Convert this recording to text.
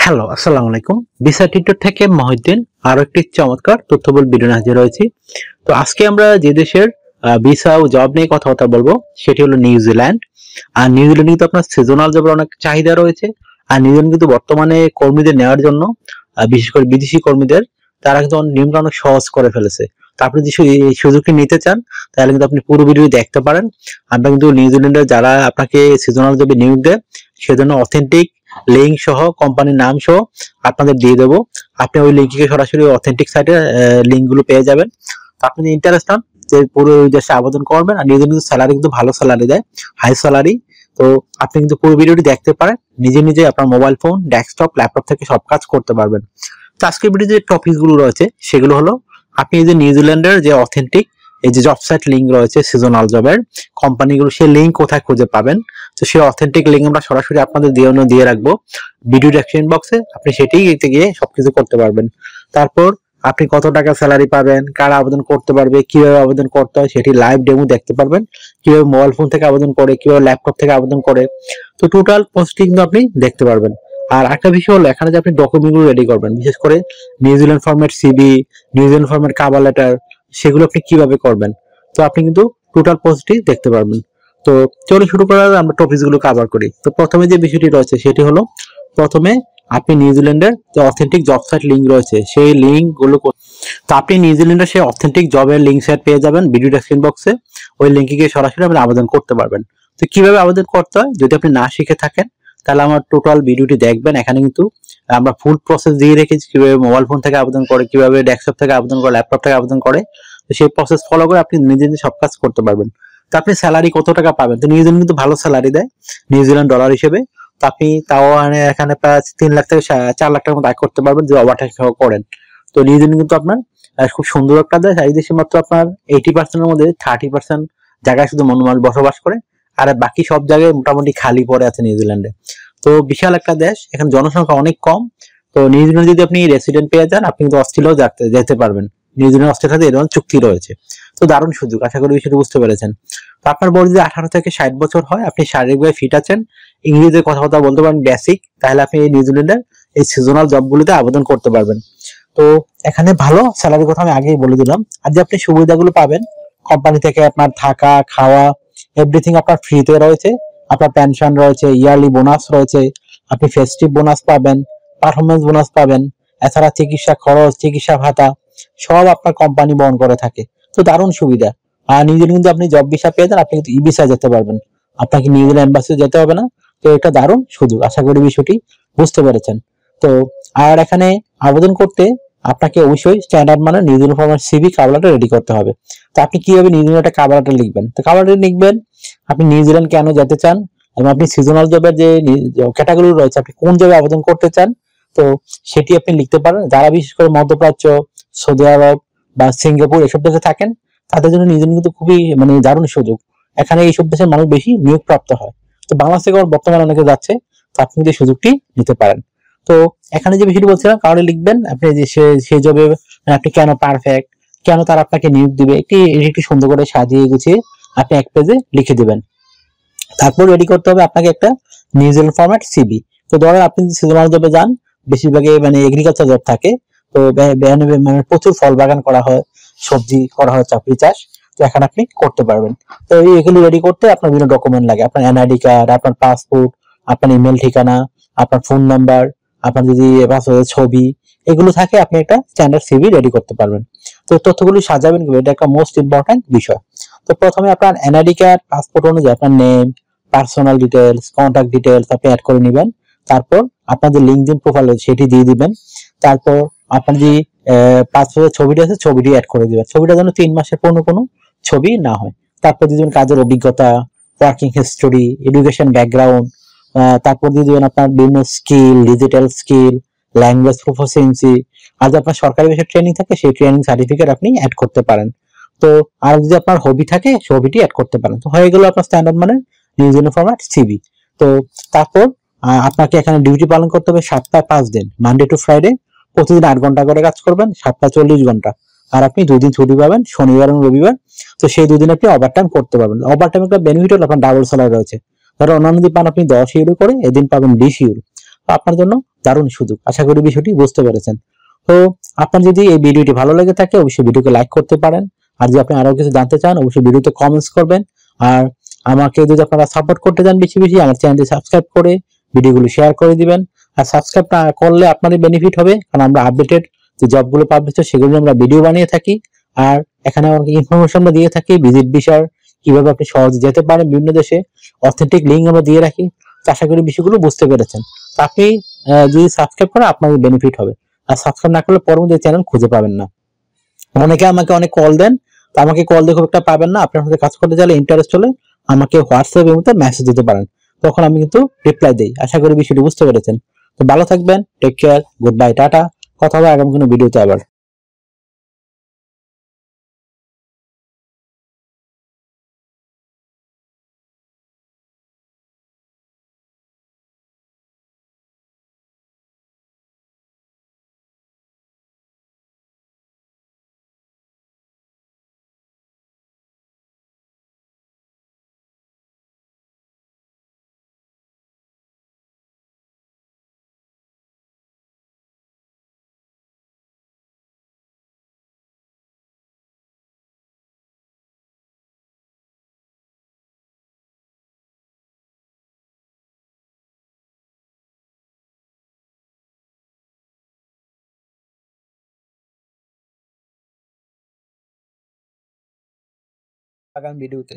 Hello, আসসালামু আলাইকুম। Visa tutor থেকে মহিউদ্দিন আরো একটি চমৎকার তথ্যবহুল ভিডিও নিয়ে হাজির হয়েছি। তো আজকে আমরা যে দেশের ভিসা ও জব নিয়ে কথাবার্তা বলবো সেটি হলো নিউজিল্যান্ড। আর নিউজিল্যান্ডে কিন্তু আপনার সিজনাল জবের অনেক চাহিদা রয়েছে। আর নিউজিল্যান্ড কিন্তু বর্তমানে কর্মীদের নেওয়ার জন্য বিশেষ করে বিদেশি কর্মীদের তারা কিন্তু নিয়মটা অনেক সহজ করে ফেলেছে। তো আপনি যদি এই সুযোগটি নিতে চান তাহলে কিন্তু আপনি পুরো ভিডিও দেখতে পারেন। আমরা কিন্তু নিউজিল্যান্ডের যারা আপনাকে সিজনাল জবে নিয়োগ দেয় সেজন্য অথেন্টিক লিঙ্ক সহ কোম্পানির নাম সহ আপনাদের দিয়ে দেবো। আপনি ওই লিঙ্কে সরাসরি অথেন্টিক সাইটে লিঙ্ক গুলো পেয়ে যাবেন। তো আপনি ইন্টারেস্ট হন যে পুরো ওই দেশে আবেদন করবেন। আর নিজে কিন্তু স্যালারি কিন্তু ভালো স্যালারি দেয়, হাই স্যালারি। তো আপনি কিন্তু পুরো ভিডিওটি দেখতে পারেন, নিজে নিজে আপনার মোবাইল ফোন, ডেস্কটপ, ল্যাপটপ থেকে সব কাজ করতে পারবেন। তো আজকের ভিডিও যে টপিক গুলো রয়েছে সেগুলো হলো আপনি যে নিউজিল্যান্ডের যে অথেন্টিক এই যে জব সাইট লিঙ্ক রয়েছে সিজনাল জবের কোম্পানিগুলো, সেই লিঙ্ক কোথায় খুঁজে পাবেন। তো সেই অথেন্টিক লিঙ্ক আমরা সরাসরি আপনাদের দিয়ে রাখবো ভিডিও ডেসক্রিপশন বক্সে। আপনি সেটাই গিয়ে সবকিছু করতে পারবেন। তারপর আপনি কত টাকা স্যালারি পাবেন, কারা আবেদন করতে পারবে, কিভাবে আবেদন করতে হয় সেটি লাইভ ডেমো দেখতে পারবেন, কিভাবে মোবাইল ফোন থেকে আবেদন করে, কিভাবে ল্যাপটপ থেকে আবেদন করে। তো টোটাল প্রসেসটি কিন্তু আপনি দেখতে পারবেন। আর একটা বিষয় হলো এখানে যে আপনি ডকুমেন্টগুলো রেডি করবেন, বিশেষ করে New Zealand format CV, New Zealand format cover letter, সেগুলো আপনি কিভাবে করবেন। তো আপনি কিন্তু টোটাল প্রসেসটি দেখতে পারবেন। তো চলো শুরু করার আগে আমরা টপিকস গুলো কভার করি। তো প্রথমে যে বিষয়টি রয়েছে সেটি হলো প্রথমে আপনি নিউজিল্যান্ডের যে অথেন্টিক জব সাইট লিঙ্ক রয়েছে সেই লিঙ্ক গুলো, তো আপনি নিউজিল্যান্ডের সেই অথেন্টিক জবের লিঙ্ক সাইট পেয়ে যাবেন ভিডিও ডেসক্রিপশন বক্সে। ওই লিঙ্কে গিয়ে সরাসরি আপনি আবেদন করতে পারবেন। তো কিভাবে আবেদন করতে হয় যদি আপনি না শিখে থাকেন তাহলে আমার টোটাল ভিডিওটি দেখবেন। এখানে কিন্তু আমরা ফুল প্রসেস দিয়ে রেখেছি, কিভাবে মোবাইল ফোন থেকে আবেদন করে, কিভাবে ডেস্কটপ থেকে আবেদন করে, ল্যাপটপ থেকে আবেদন করে। তো সেই প্রসেস ফলো করে আপনি নিজে নিজে সব কাজ করতে পারবেন। তো আপনি স্যালারি কত টাকা পাবেন, তো নিউজিল্যান্ড কিন্তু ভালো স্যালারি দেয় নিউজিল্যান্ড ডলার হিসেবে। তো আপনি তাও এখানে প্রায় 3 লাখ থেকে 4 লাখ টাকার মতো আয় করতে পারবেন যদি ওভারটাইম সহ করেন। তো নিউজিল্যান্ড কিন্তু আপনার খুব সুন্দর একটা দেশ। এই দেশে মাত্র আপনার 80% মধ্যে 30% জায়গায় শুধু মানুষ বসবাস করে, আর বাকি সব জায়গায় মোটামুটি খালি পড়ে আছে নিউজিল্যান্ডে। তো বিশাল একটা দেশ, এখানে জনসংখ্যা অনেক কম। তো নিউজিল্যান্ড যদি আপনি রেসিডেন্ট পেয়ে যান আপনি কিন্তু অস্ট্রেলিয়াও যেতে পারবেন। নিউজিল্যান্ড অস্ট্রেলিয়ার সাথে এরকম চুক্তি রয়েছে। তো দারুণ সুযোগ, আশা করি বিষয়টা বুঝতে পেরেছেন। তো আপনার বয়স যদি 18 থেকে 60 বছর হয়, আপনি শারীরিকভাবে ফিট আছেন, ইংরেজিতে কথাবার্তা বলতে পারেন বেসিক, তাহলে আপনি এই নিউজিল্যান্ডের এই সিজনাল জবগুলোতে আবেদন করতে পারবেন। তো এখানে ভালো স্যালারির কথা আমি আগেই বলে দিলাম। আর যে আপনি সুবিধাগুলো পাবেন কোম্পানি থেকে, আপনার থাকা, খাওয়া, এভরিথিং আপনার ফ্রিতে রয়েছে। আপনার পেনশন রয়েছে, ইয়ারলি বোনাস রয়েছে, আপনি ফেস্টিভ বোনাস পাবেন, পারফরমেন্স বোনাস পাবেন। এছাড়া চিকিৎসা খরচ, চিকিৎসা ভাতা সব আপনার কোম্পানি বহন করে থাকে। তো দারুণ সুবিধা। আর নিউজিল্যান্ড কিন্তু আপনি জব ভিসা পেয়ে যান, আপনি কিন্তু ই ভিসা যেতে পারবেন, আপনাকে নিউজিল্যান্ড এম্বাসি যেতে হবে না। তো এটা দারুণ সুযোগ, আশা করি বিষয়টি বুঝতে পেরেছেন। তো আর এখানে আবেদন করতে আপনাকে অবশ্যই স্ট্যান্ডার্ড মানে নিউজিল্যান্ড ফরম্যাট সিভি কাভারটা রেডি করতে হবে। তো আপনি কিভাবে নিউজিল্যান্ডে কাভারটা লিখবেন, তো কাভারটা লিখবেন আপনি নিউজিল্যান্ড কেন যেতে চান এবং আপনি সিজনাল জবের যে ক্যাটাগরি রয়েছে আপনি কোন জবে আবেদন করতে চান, তো সেটি আপনি লিখতে পারেন। যারা বিশেষ করে মধ্যপ্রাচ্য, সৌদি আরব বা সিঙ্গাপুর এসব দেশে থাকেন তাদের জন্য নিউজিল্যান্ড কিন্তু খুবই দারুণ সুযোগ। এখানে এইসব দেশের মানুষ বেশি নিয়োগ প্রাপ্ত হয়। তো বাংলাদেশ থেকে বর্তমানে অনেকে যাচ্ছে, তো আপনি কিন্তু সুযোগটি নিতে পারেন। তো এখানে যে বিষয়টি বলছিলাম কারণে লিখবেন আপনি যে সেই জবে আপনি কেন পারফেক্ট, কেন তারা আপনাকে নিয়োগ দিবে, একটি সুন্দর করে সাজিয়ে গুছিয়ে আপনি এক পেজে লিখে দিবেন। তারপর রেডি করতে হবে আপনাকে একটা নিউজিল্যান্ড ফরম্যাট সিভি। তো ধরেন আপনি সিজনাল জবে যান, বেশিরভাগই এগ্রিকালচার জব থাকে। তো প্রচুর ফল বাগান করা হয়, সবজি করা হয়, চাকরি চাষ। তো এখানে আপনি করতে পারবেন। তো এগুলো রেডি করতে আপনার বিভিন্ন ডকুমেন্ট লাগে, আপনার এনআইডি কার্ড, আপনার পাসপোর্ট, আপনার ইমেল ঠিকানা, আপনার ফোন নাম্বার, আপনার যদি পাসপোর্টের ছবি, এগুলো থাকে আপনি একটা স্ট্যান্ডার্ড সিভি রেডি করতে পারবেন। তো তথ্যগুলো সাজাবেন কিভাবে, এটা একটা মোস্ট ইম্পর্টেন্ট বিষয়। তো প্রথমে আপনার এনআইডি কার্ড, পাসপোর্ট অনুযায়ী আপনার name, personal details, contact details আপনি অ্যাড করে নেবেন। তারপর আপনার যে লিঙ্কডইন প্রোফাইল সেটি দিয়ে দিবেন। তারপর আপনার যে পাসপোর্টের ছবিটি আছে ছবিটি অ্যাড করে দিবেন। ছবিটা যেন 3 মাসের কোনো ছবি না হয়। তারপর দিয়ে দিবেন কাজের অভিজ্ঞতা, ওয়ার্কিং হিস্টোরি, এডুকেশন ব্যাকগ্রাউন্ড। তারপর দিয়ে দিবেন আপনার বিভিন্ন skill, digital skill, language proficiency. আর যদি আপনার সরকারি বিষয়ে ট্রেনিং থাকে সেই ট্রেনিং সার্টিফিকেট আপনি অ্যাড করতে পারেন। তো আর যদি আপনার হবি থাকে হবিটি অ্যাড করতে পারেন। তো হয়ে গেল আপনার স্ট্যান্ডার্ড মানে নিউজিল্যান্ড ফরম্যাট সিভি। তো তারপর আপনাকে এখানে ডিউটি পালন করতে হবে সপ্তাহে 5 দিন, মানডে টু ফ্রাইডে। প্রতিদিন 8 ঘন্টা করে কাজ করবেন, সপ্তাহে 40 ঘন্টা। আর আপনি 2 দিন ছুটি পাবেন, শনিবার এবং রবিবার। তো সেই 2 দিন আপনি ওভারটাইম করতে পারবেন। ওভারটাইম একটা বেনিফিট হলো আপনার ডাবল স্যালারি রয়েছে। ধরো অন্যান্য দিন পান আপনি 10 ইউরো করে, এদিন পাবেন 20 ইউরো। আপনার জন্য দারুণ সুযোগ। আশা করি বিষয়টি বুঝতে পেরেছেন। তো আপনার যদি এই ভিডিওটি ভালো লেগে থাকে অবশ্যই ভিডিওকে লাইক করতে পারেন। আর যদি আপনি আরো কিছু জানতে চান অবশ্যই ভিডিওতে কমেন্টস করবেন। আর আমাকে যদি আপনারা সাপোর্ট করতে চান বেশি বেশি আমার চ্যানেলটি সাবস্ক্রাইব করে ভিডিওগুলো শেয়ার করে দিবেন। আর সাবস্ক্রাইব না করলে আপনারই বেনিফিট হবে, কারণ আমরা আপডেটেড যে জবগুলো পাবলিশ হয় সেগুলো আমরা ভিডিও বানিয়ে থাকি। আর এখানে অনেক ইনফরমেশন আমরা দিয়ে থাকি, ভিজিট ভিসার কিভাবে আপনি সহজে যেতে পারেন বিভিন্ন দেশে, অথেন্টিক লিঙ্ক আমরা দিয়ে রাখি। তো আশা করি বিষয়গুলো বুঝতে পেরেছেন। তো আপনি যদি সাবস্ক্রাইব করেন আপনার বেনিফিট হবে। আর সাবস্ক্রাইব না করলে পরবর্তী চ্যানেল খুঁজে পাবেন না। অনেকে আমাকে অনেক কল দেন, তো আমাকে কল দিয়ে খুব একটা পাবেন না। আপনার সাথে কাজ করতে চাইলে ইন্টারেস্ট হলে আমাকে হোয়াটসঅ্যাপ এর মধ্যে মেসেজ দিতে পারেন, তখন আমি কিন্তু রিপ্লাই দেই। আশা করি বিষয়টি বুঝতে পেরেছেন। তো ভালো থাকবেন, take care, good bye, tata. কথা হবে আগামী কোনো ভিডিওতে আবার। আগামী ভিডিওতে